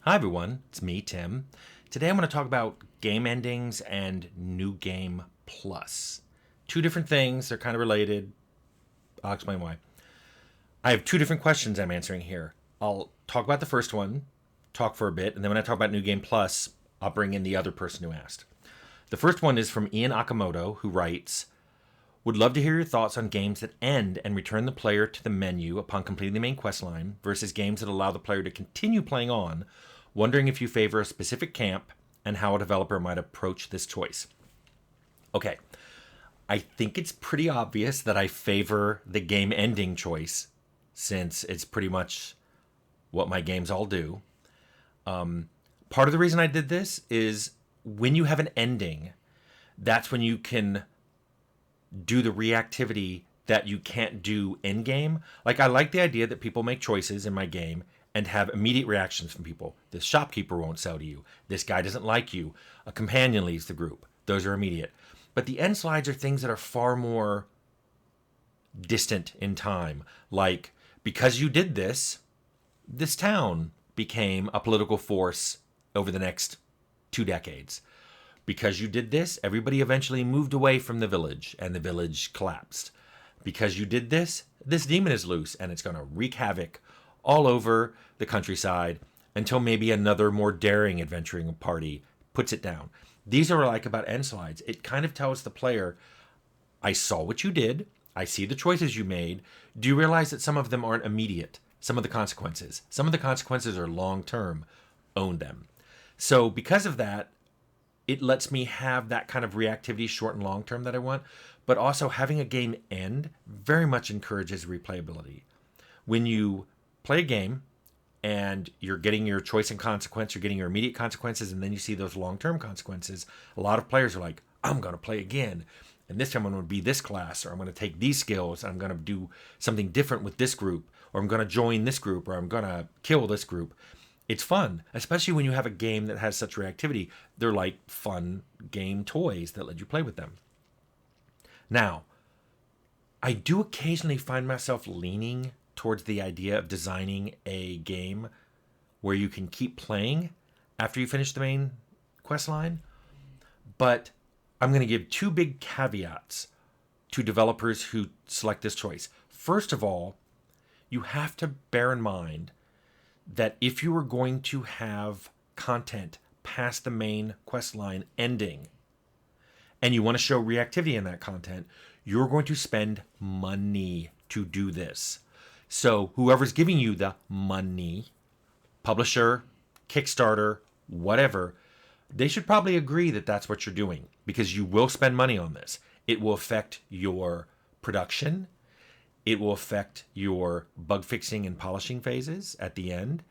Hi everyone, it's me, Tim. Today I'm going to talk about game endings and New Game Plus. Two different things, they're kind of related. I'll explain why. I have two different questions I'm answering here. I'll talk about the first one, talk for a bit, and then when I talk about New Game Plus, I'll bring in the other person who asked. The first one is from Ian Akamoto, who writes, would love to hear your thoughts on games that end and return the player to the menu upon completing the main quest line versus games that allow the player to continue playing on, wondering if you favor a specific camp and how a developer might approach this choice. Okay, I think it's pretty obvious that I favor the game ending choice since it's pretty much what my games all do. Part of the reason I did this is when you have an ending, that's when you can do the reactivity that you can't do in game. Like, I like the idea that people make choices in my game and have immediate reactions from people. This shopkeeper won't sell to you. This guy doesn't like you. A companion leaves the group. Those are immediate. But the end slides are things that are far more distant in time. Like, because you did this, this town became a political force over the next 2 decades. Because you did this, everybody eventually moved away from the village and the village collapsed. Because you did this, this demon is loose and it's going to wreak havoc all over the countryside until maybe another more daring adventuring party puts it down. These are like about end slides. It kind of tells the player, I saw what you did. I see the choices you made. Do you realize that some of them aren't immediate? Some of the consequences. Some of the consequences are long term. Own them. So because of that, it lets me have that kind of reactivity short and long term that I want, but also having a game end very much encourages replayability. When you play a game and you're getting your choice and consequence, you're getting your immediate consequences, and then you see those long term consequences, a lot of players are like, I'm going to play again. And this time I'm going to be this class, or I'm going to take these skills, and I'm going to do something different with this group, or I'm going to join this group, or I'm going to kill this group. It's fun, especially when you have a game that has such reactivity. They're like fun game toys that let you play with them. Now, I do occasionally find myself leaning towards the idea of designing a game where you can keep playing after you finish the main quest line. But I'm going to give two big caveats to developers who select this choice. First of all, you have to bear in mind that if you are going to have content past the main quest line ending and you want to show reactivity in that content, you're going to spend money to do this. So whoever's giving you the money, publisher, Kickstarter, whatever, they should probably agree that that's what you're doing because you will spend money on this. It will affect your production. It will affect your bug fixing and polishing phases at the end.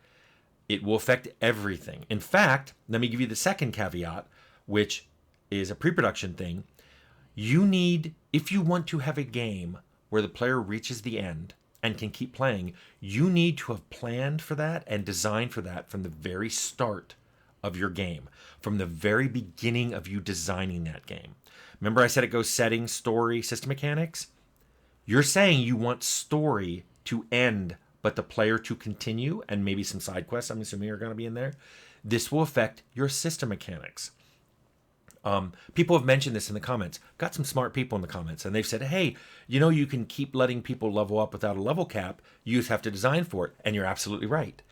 It will affect everything. In fact, let me give you the second caveat, which is a pre-production thing. You need, if you want to have a game where the player reaches the end and can keep playing, you need to have planned for that and designed for that from the very start of your game, from the very beginning of you designing that game. Remember I said it goes settings, story, system mechanics? You're saying you want story to end, but the player to continue, and maybe some side quests, I'm assuming, are going to be in there. This will affect your system mechanics. People have mentioned this in the comments. Got some smart people in the comments, and they've said, hey, you can keep letting people level up without a level cap. You just have to design for it, and you're absolutely right.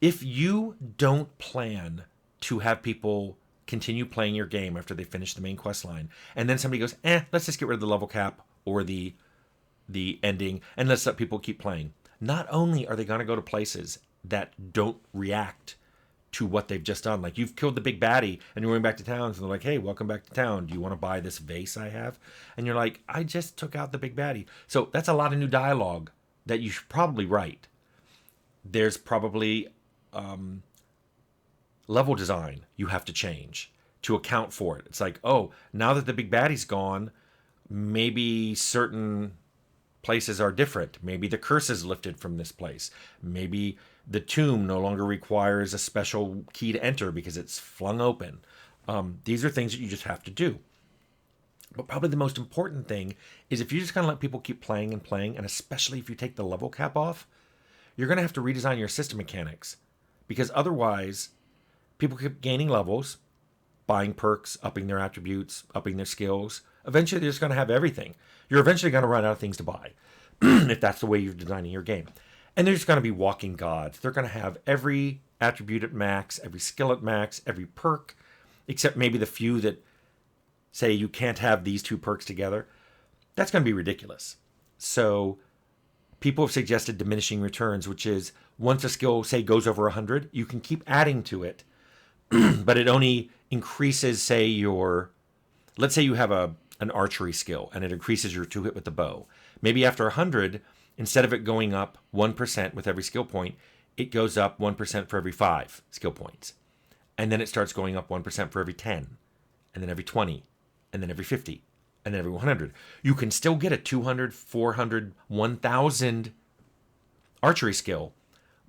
If you don't plan to have people continue playing your game after they finish the main quest line, and then somebody goes, let's just get rid of the level cap or the ending, and let's let people keep playing. Not only are they going to go to places that don't react to what they've just done, like you've killed the big baddie and you're going back to town, so they're like, hey, welcome back to town. Do you want to buy this vase I have? And you're like, I just took out the big baddie. So that's a lot of new dialogue that you should probably write. There's probably level design you have to change to account for it. It's like, oh, now that the big baddie's gone, maybe certain places are different. Maybe the curse is lifted from this place. Maybe the tomb no longer requires a special key to enter because it's flung open. These are things that you just have to do. But probably the most important thing is if you just kind of let people keep playing and playing, and especially if you take the level cap off, you're going to have to redesign your system mechanics because otherwise people keep gaining levels, buying perks, upping their attributes, upping their skills. Eventually, they're just going to have everything. You're eventually going to run out of things to buy if that's the way you're designing your game. And they're just going to be walking gods. They're going to have every attribute at max, every skill at max, every perk, except maybe the few that say you can't have these two perks together. That's going to be ridiculous. So people have suggested diminishing returns, which is once a skill, say, goes over 100, you can keep adding to it, but it only increases, say, let's say you have an archery skill and it increases your 2-hit with the bow. Maybe after 100, instead of it going up 1% with every skill point, it goes up 1% for every 5 skill points. And then it starts going up 1% for every 10, and then every 20, and then every 50, and then every 100. You can still get a 200, 400, 1,000 archery skill,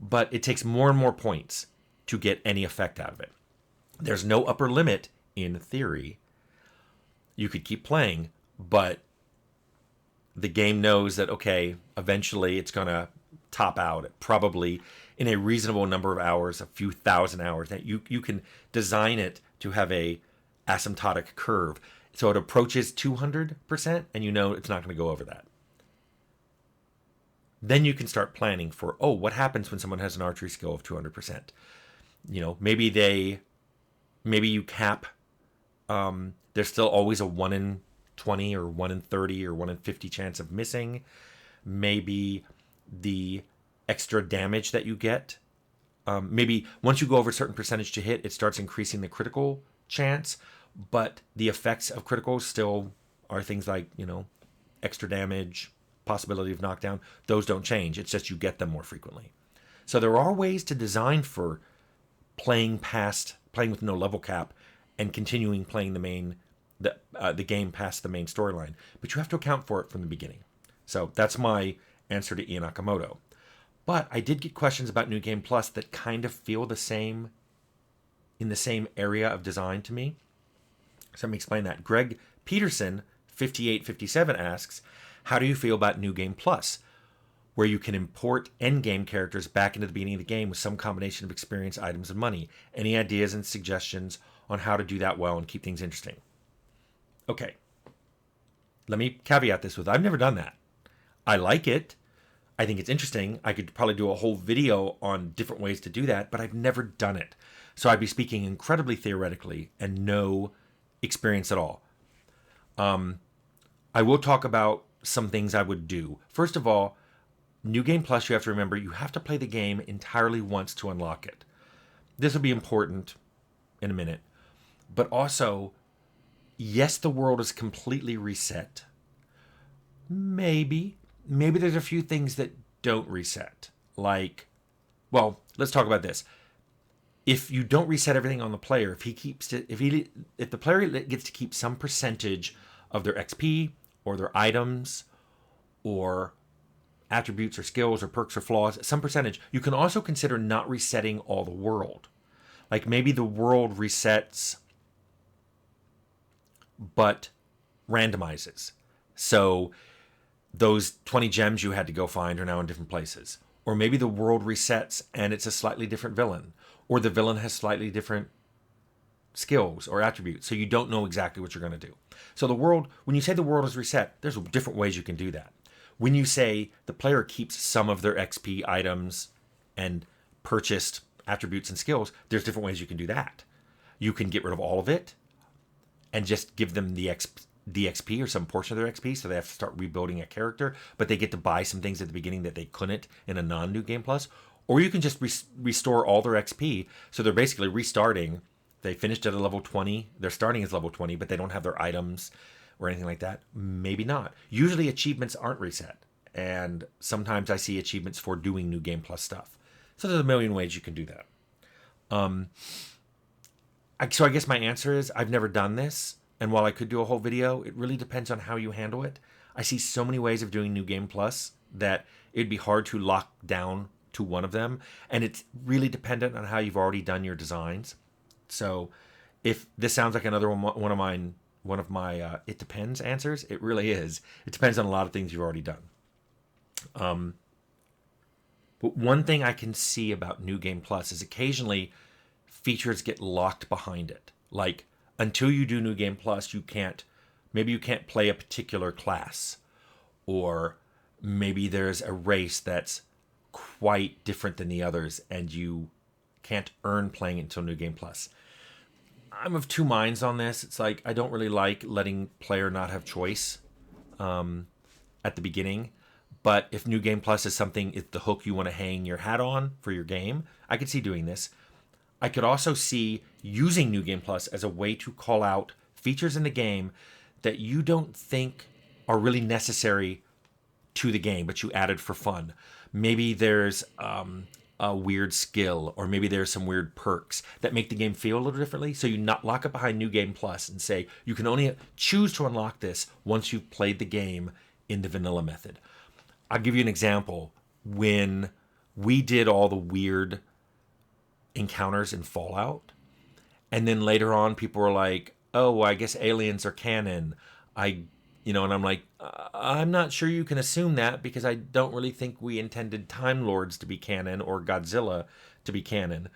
but it takes more and more points to get any effect out of it. There's no upper limit in theory. You could keep playing, but the game knows that, okay, eventually it's going to top out at probably in a reasonable number of hours, a few thousand hours. That you can design it to have a asymptotic curve. So it approaches 200%, and you know it's not going to go over that. Then you can start planning for, what happens when someone has an archery skill of 200%? Maybe you cap, there's still always a 1 in 20 or 1 in 30 or 1 in 50 chance of missing. Maybe the extra damage that you get, maybe once you go over a certain percentage to hit, it starts increasing the critical chance, but the effects of criticals still are things like, extra damage, possibility of knockdown. Those don't change. It's just you get them more frequently. So there are ways to design for playing with no level cap and continuing playing the game past the main storyline, but you have to account for it from the beginning. So that's my answer to Ian Nakamoto. But I did get questions about New Game Plus that kind of feel the same, in the same area of design to me. So let me explain that. Greg Peterson, 5857, asks, how do you feel about New Game Plus, where you can import endgame characters back into the beginning of the game with some combination of experience, items, and money? Any ideas and suggestions on how to do that well and keep things interesting? Okay. Let me caveat this with, I've never done that. I like it. I think it's interesting. I could probably do a whole video on different ways to do that, but I've never done it. So I'd be speaking incredibly theoretically and no experience at all. I will talk about some things I would do. First of all, New Game Plus, you have to remember, you have to play the game entirely once to unlock it. This will be important in a minute. But also, yes, the world is completely reset. Maybe there's a few things that don't reset. Like, well, let's talk about this. If you don't reset everything on the player, if the player gets to keep some percentage of their XP or their items or attributes or skills or perks or flaws, some percentage, you can also consider not resetting all the world. Like maybe the world resets but randomizes. So those 20 gems you had to go find are now in different places. Or maybe the world resets and it's a slightly different villain. Or the villain has slightly different skills or attributes. So you don't know exactly what you're going to do. So the world, when you say the world is reset, there's different ways you can do that. When you say the player keeps some of their XP items and purchased attributes and skills, there's different ways you can do that. You can get rid of all of it and just give them the XP or some portion of their XP, so they have to start rebuilding a character, but they get to buy some things at the beginning that they couldn't in a non-New Game Plus. Or you can just restore all their XP, so they're basically restarting. They finished at a level 20, they're starting as level 20, but they don't have their items or anything like that. Maybe not. Usually achievements aren't reset, and sometimes I see achievements for doing New Game Plus stuff. So there's a million ways you can do that. So I guess my answer is I've never done this, and while I could do a whole video, it really depends on how you handle it. I see so many ways of doing New Game Plus that it'd be hard to lock down to one of them, and it's really dependent on how you've already done your designs. So if this sounds like another one of my it depends answers, it really is. It depends on a lot of things you've already done. But one thing I can see about New Game Plus is occasionally features get locked behind it. Like, until you do New Game Plus, maybe you can't play a particular class, or maybe there's a race that's quite different than the others and you can't earn playing it until New Game Plus. I'm of two minds on this. It's like, I don't really like letting player not have choice at the beginning. But if New Game Plus is the hook you want to hang your hat on for your game, I could see doing this. I could also see using New Game Plus as a way to call out features in the game that you don't think are really necessary to the game, but you added for fun. Maybe there's a weird skill, or maybe there's some weird perks that make the game feel a little differently. So you not lock it behind New Game Plus and say you can only choose to unlock this once you've played the game in the vanilla method. I'll give you an example. When we did all the weird encounters in Fallout, and then later on people were like, oh, well, I guess aliens are canon. And I'm like, I'm not sure you can assume that, because I don't really think we intended Time Lords to be canon or Godzilla to be canon.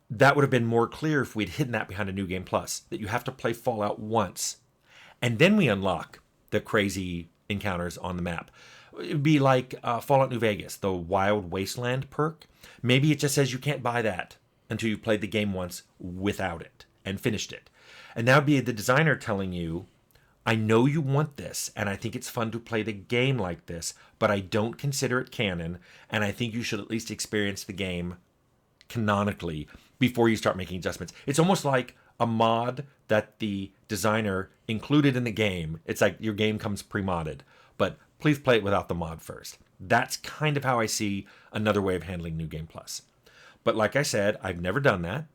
That would have been more clear if we'd hidden that behind a New Game Plus, that you have to play Fallout once, and then we unlock the crazy encounters on the map. It would be like Fallout New Vegas, the Wild Wasteland perk. Maybe it just says you can't buy that until you've played the game once without it and finished it. And that would be the designer telling you, I know you want this, and I think it's fun to play the game like this, but I don't consider it canon, and I think you should at least experience the game canonically before you start making adjustments. It's almost like a mod that the designer included in the game. It's like your game comes pre-modded, but please play it without the mod first. That's kind of how I see another way of handling New Game Plus. But like I said, I've never done that,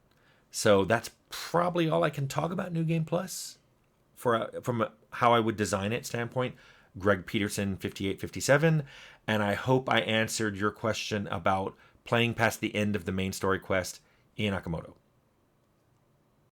so that's probably all I can talk about New Game Plus from how I would design it standpoint. Greg Peterson 5857, and I hope I answered your question about playing past the end of the main story quest in Akamoto.